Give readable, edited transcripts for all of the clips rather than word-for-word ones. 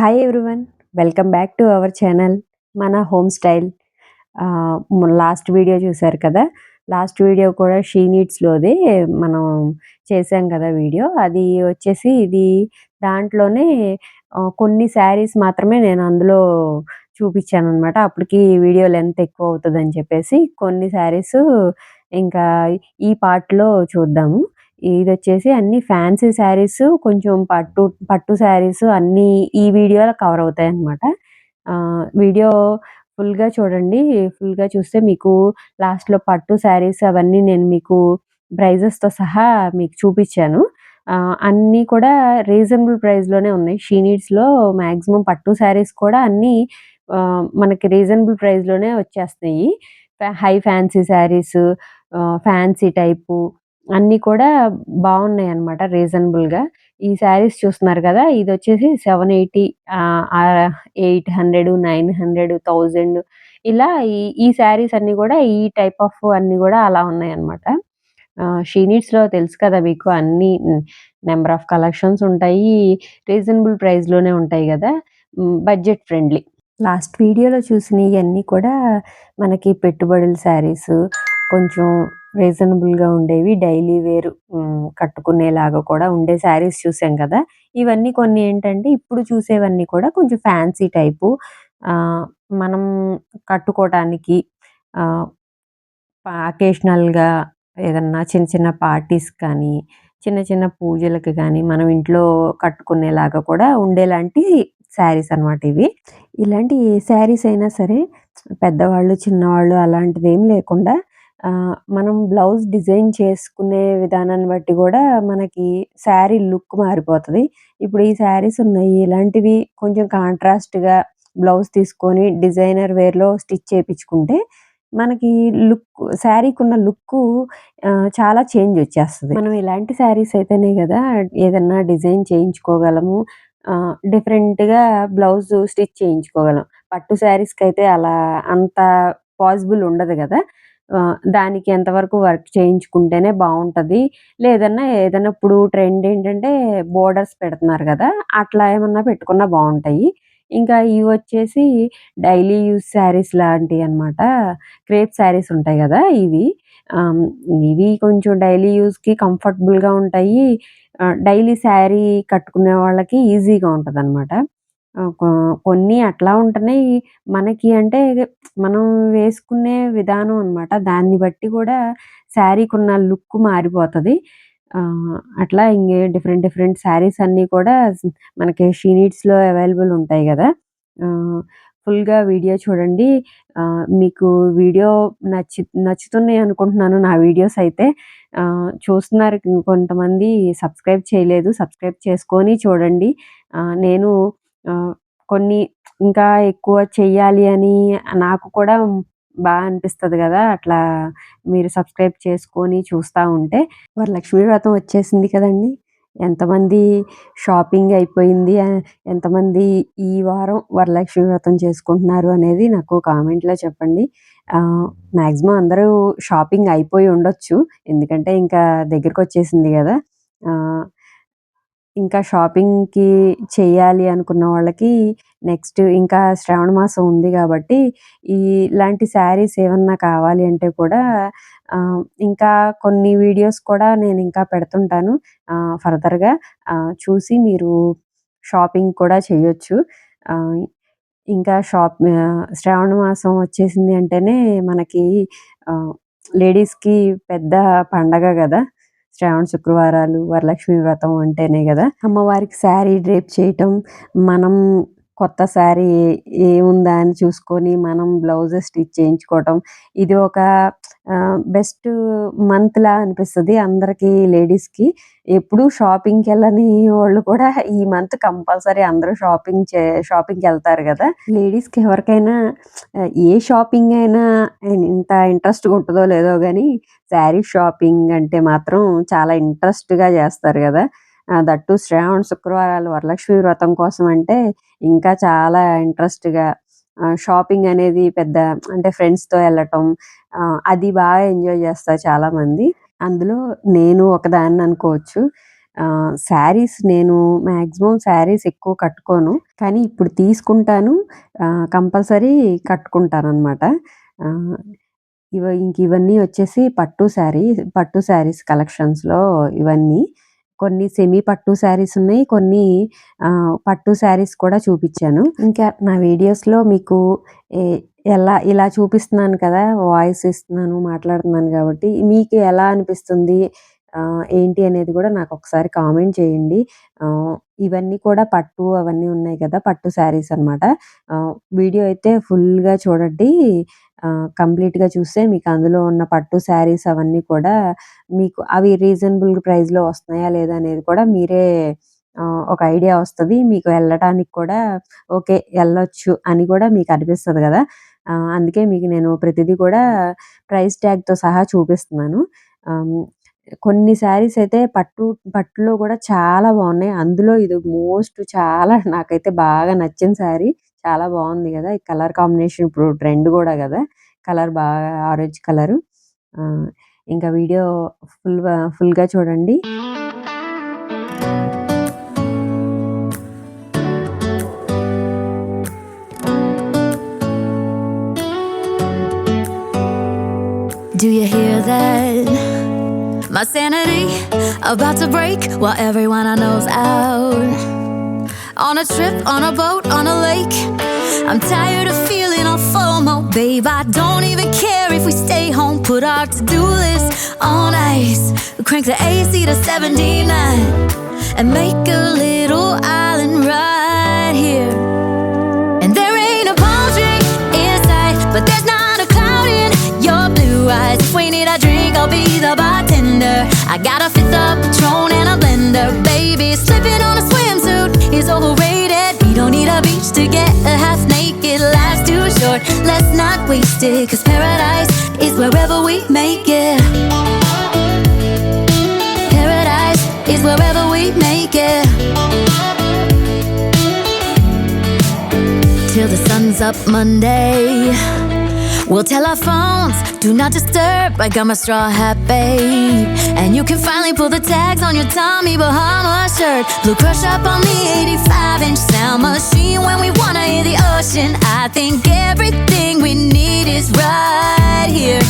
Hi everyone, welcome back to our channel మన home style. Last video చూసారు కదా. Last video కూడా she నీడ్స్లోదే మనం చేసాం కదా వీడియో. అది వచ్చేసి ఇది దాంట్లోనే కొన్ని శారీస్ మాత్రమే నేను అందులో చూపించాను అనమాట. అప్పటికి వీడియో లెంత్ ఎక్కువ అవుతుందని చెప్పేసి కొన్ని శారీస్ ఇంకా ఈ పార్ట్లో చూద్దాము. ఇదొచ్చేసి అన్ని ఫ్యాన్సీ శారీస్, కొంచెం పట్టు శారీస్ అన్నీ ఈ వీడియోలో కవర్ అవుతాయన్నమాట. వీడియో ఫుల్‌గా చూడండి. ఫుల్‌గా చూస్తే మీకు లాస్ట్‌లో పట్టు శారీస్ అవన్నీ నేను మీకు ప్రైజెస్‌తో సహా మీకు చూపిచ్చాను. అన్నీ కూడా రీజనబుల్ ప్రైస్‌లోనే ఉన్నాయి. షీ నీడ్స్‌లో మాక్సిమం పట్టు శారీస్ కూడా అన్నీ మనకి రీజనబుల్ ప్రైస్‌లోనే వచ్చేస్తున్నాయి. High fancy saris, fancy type అన్నీ కూడా బావున్నాయన్నమాట రీజనబుల్‌గా. ఈ శారీస్ చూస్తున్నారు కదా. ఇదొచ్చేసి 780, 800, 900, 1000 ఇలా ఈ శారీస్ అన్నీ కూడా ఈ టైప్ ఆఫ్ అన్నీ కూడా అలా ఉన్నాయన్నమాట. షీ నీడ్స్‌లో తెలుసు కదా మీకు అన్నీ నంబర్ ఆఫ్ కలెక్షన్స్ ఉంటాయి. రీజనబుల్ ప్రైస్‌లోనే ఉంటాయి గదా. Budget friendly. లాస్ట్ వీడియోలో చూసినయన్నీ కూడా మనకి పెట్టుబడుల శారీస్, కొంచెం రీజనబుల్‌గా ఉండేవి. డైలీ వేర్ కట్టుకునేలాగా కూడా ఉండే శారీస్ చూసాం కదా. ఇవన్నీ కొన్ని ఏంటంటే ఇప్పుడు చూసేవన్నీ కూడా కొంచెం ఫ్యాన్సీ టైపు, మనం కట్టుకోవటానికి ఆహ్, అకేషనల్‌గా ఏదన్నా చిన్న చిన్న పార్టీస్ కానీ, చిన్న చిన్న పూజలకి గానీ, మనం ఇంట్లో కట్టుకునేలాగా కూడా ఉండేలాంటి శారీస్ అనమాట ఇవి. ఇలాంటి ఏ శారీస్ అయినా సరే పెద్దవాళ్ళు, చిన్నవాళ్ళు అలాంటిదేం లేకుండా మనం బ్లౌజ్ డిజైన్ చేసుకునే విధానాన్ని బట్టి గూడా మనకి శారీ లుక్ మారిపోతది. ఇప్పుడు ఈ శారీస్ ఉన్నాయి. ఇలాంటివి కొంచెం కాంట్రాస్ట్‌గా బ్లౌజ్ తీసుకొని డిజైనర్ వేర్‌లో స్టిచ్ చేపిచ్చుకుంటే మనకి శారీకున్న లుక్కు చాలా చేంజ్ ఒచ్చేస్తది. మనం ఇలాంటి శారీస్ అయితేనే గదా ఏదన్నా డిజైన్ చేయించుకోగలము. డిఫరెంట్‌గా బ్లౌజు స్టిచ్ చేయించుకోగలం. పట్టు శారీస్‌కైతే అలా అంత పాసిబుల్ ఉండదు గదా. దానికి ఎంతవరకు వర్క్ చేయించుకుంటేనే బావుంటది. ఏదన్నా ఇప్పుడు ట్రెండ్ ఏంటంటే బోర్డర్స్ పెడుతున్నారు గదా. అట్లా ఏమన్నా పెట్టుకున్నా బావుంటాయి. ఇంకా ఇవొచ్చేసి డైలీ యూజ్ శారీస్ లాంటియన్నమాట. క్రేప్ శారీస్ ఉంటాయి గదా ఇవి. ఆహ్, ఇవి కొంచెం డైలీ యూజ్‌కి కంఫర్టబుల్‌గా ఉంటాయి. డైలీ శారీ కట్టుకునే వాళ్ళకి ఈజీగా ఉంటదనమాట. ఆహ్, కొ కొన్ని అట్లా ఉంటున్నాయి. మనకి అంటే మనం వేసుకునే విధానం అనమాట. దాన్ని బట్టి గూడా శారీకున్న లుక్ మారిపోతది. అట్లా డిఫరెంట్ డిఫరెంట్ శారీస్ అన్నీ కూడా మనకి షీ నీడ్స్‌లో అవైలబుల్ ఉంటాయి గదా. ఫుల్‌గా వీడియో చూడండి. మీకు వీడియో నచ్చుతున్నాయి అనుకుంటున్నాను నా వీడియోస్ అయితే. చూస్తున్నారు కొంతమంది సబ్స్క్రైబ్ చేయలేదు. సబ్స్క్రైబ్ చేసుకొని చూడండి. నేను కొన్ని ఇంకా ఎక్కువ చెయ్యాలి అని నాకు కూడా అనిపిస్తది గదా. అట్లా మీరు సబ్స్క్రైబ్ చేసుకొని చూస్తా ఉంటే. వరలక్ష్మి వ్రతం వచ్చేసింది కదండీ. ఎంతమంది షాపింగ్ అయిపోయింది, ఎంతమంది ఈ వారం వరలక్ష్మి వ్రతం చేసుకుంటున్నారు అనేది నాకు కామెంట్‌లో చెప్పండి. మాక్సిమం అందరూ షాపింగ్ అయిపోయి ఉండొచ్చు. ఎందుకంటే ఇంకా దగ్గరకొచ్చేసింది గదా. ఆహ్, ఇంకా షాపింగ్‌కి చెయ్యాలి అనుకున్న వాళ్ళకి నెక్స్ట్ ఇంకా శ్రావణ మాసం ఉంది గాబట్టి, ఇలాంటి శారీస్ ఏమన్నా కావాలి అంటే కూడా ఇంకా కొన్ని వీడియోస్ కూడా నేనింకా పెడుతుంటాను. ఫర్దర్‌గా చూసి మీరు షాపింగ్ కూడా చెయ్యొచ్చు. ఆహ్, ఇంకా శ్రావణ మాసం వచ్చేసింది అంటేనే మనకి ఆహ్, లేడీస్‌కి పెద్ద పండగ గదా. శ్రావణ శుక్రవారాలు, వరలక్ష్మి వ్రతం అంటేనే గదా. అమ్మవారికి శారీ డ్రేప్ చేయటం, మనం కొత్త శారీ ఏముందా అని చూసుకొని మనం బ్లౌజెస్ స్టిచ్ చేయించుకోవటం. ఇది ఒక బెస్ట్ మంత్‌లా అనిపిస్తది అందరికీ లేడీస్‌కి. ఎప్పుడూ షాపింగ్‌కెళ్ళని వాళ్ళు కూడా ఈ మంత్ కంపల్సరీ అందరూ షాపింగ్‌కెళ్తారు గదా. లేడీస్‌కి ఎవరికైనా ఏ షాపింగ్ అయినా ఇంత ఇంట్రెస్ట్‌గా ఉంటదో లేదో గానీ శారీ షాపింగ్ అంటే మాత్రం చాలా ఇంట్రెస్ట్‌గా జేస్తారు గదా. దట్ టూ శ్రావణ శుక్రవారాలు వరలక్ష్మి వ్రతం కోసం అంటే ఇంకా చాలా ఇంట్రెస్ట్‌గా షాపింగ్ అనేది పెద్ద అంటే ఫ్రెండ్స్‌తో ఎళ్ళటం, అది బాగా ఎంజాయ్ జేస్తారు చాలామంది. అందులో నేను ఒకదాన్ని అనుకోవచ్చు. శారీస్ నేను మాక్సిమం శారీస్ ఎక్కువ కట్టుకోను. కానీ ఇప్పుడు తీసుకుంటాను. కంపల్సరీ కట్టుకుంటాననమాట. ఆహ్, ఇవన్నీ వచ్చేసి పట్టు శారీస్ కలెక్షన్స్‌లో ఇవన్నీ. కొన్ని సెమీ పట్టు శారీస్ ఉన్నాయి. కొన్ని పట్టు శారీస్ కూడా చూపిచ్చాను. ఇంకా నా వీడియోస్‌లో మీకు ఎ ఇలా చూపిస్తున్నాను కదా! వాయిస్ ఇస్తున్నాను, మాట్లాడుతున్నాను గాబట్టి మీకు ఎలా అనిపిస్తుంది? ఏంటి అనేది గూడా నాకొకసారి కామెంట్ చేయండి. ఇవన్నీ కూడా పట్టు అవన్నీ ఉన్నాయి కదా! పట్టు శారీస్ అనమాట. వీడియో అయితే ఫుల్‌గా చూడండి. కంప్లీట్‌గా చూస్తే మీకు అందులో ఉన్న పట్టు శారీస్ అవన్నీ కూడా మీకు అవి రీజనబుల్ ప్రైస్‌లో వస్తున్నాయా లేదా అనేది కూడా మీరే ఒక ఐడియా వస్తది. మీకు వెళ్ళటానికి కూడా ఓకే. ఎళ్ళొచ్చు అని కూడా మీకు అనిపిస్తది గదా! అందుకే మీకు నేను ప్రతిదీ కూడా ప్రైస్ ట్యాగ్‌తో సహా చూపిస్తున్నాను. ఆహ్, కొన్ని శారీస్ అయితే పట్టులో కూడా చాలా బావున్నాయి. అందులో ఇది చాలా నాకైతే బాగా నచ్చిన శారీ. చాలా బావుంది గదా! ఈ కలర్ కాంబినేషన్ ఇప్పుడు ట్రెండ్ గూడా గదా! కలర్ బాగా ఆరెంజ్ కలరు. ఆహ్, ఇంకా వీడియో ఫుల్‌గా చూడండి. Do you hear that? My sanity about to break while everyone I know's out. On a trip, on a boat, on a lake. I'm tired of feeling all FOMO, babe. I don't even care if we stay home. Put our to-do list on ice. Crank the AC to 79 and make a little island right here. And there ain't a palm tree in sight, but there's not a cloud in your blue eyes. If we need a drink, I'll be the bartender. I got a fifth of Patron and a blender, baby. Slipping on a swimsuit is overrated. We don't need a beach to get a half naked. Life's too short, let's not waste it. 'Cause paradise is wherever we make it. Paradise is wherever we make it. Till the sun's up Monday, we'll tell our phones, do not disturb. I got my straw hat, babe. And you can finally pull the tags on your Tommy Bahama shirt. Blue crush up on the 85-inch sound machine when we wanna hear the ocean. I think everything we need is right here.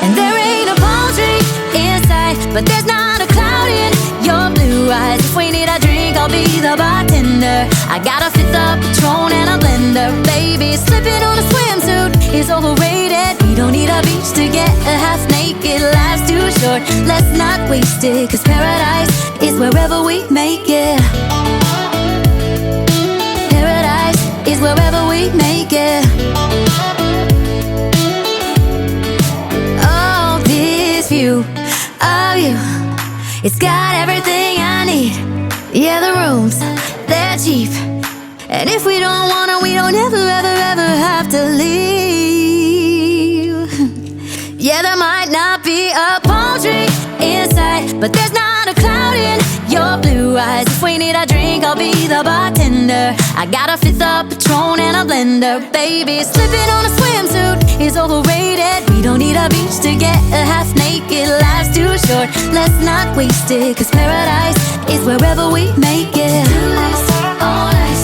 And there ain't a palm tree in sight, but there's not a cloud in your blue eyes. If we need a drink, I'll be the bartender. I got a fifth of Patron and a blender, baby. Slipping on a swimsuit is overrated. We don't need a beach to get a half naked. Life's too short, let's not waste it. 'Cause paradise is wherever we make it. Paradise is wherever we make it. Oh, this view of you, it's got everything I need. Yeah, the rooms, they're cheap. And if we don't wanna, we don't ever have to leave. Yeah, there might not be a palm tree inside, but there's not a cloud in your blue eyes. If we need a drink, I'll be the bartender. I got a fifth of Patron and a blender, baby. Slipping on a swimsuit is overrated. We don't need a beach to get a half naked. Life's too short, let's not waste it. 'Cause paradise is wherever we make it. All night.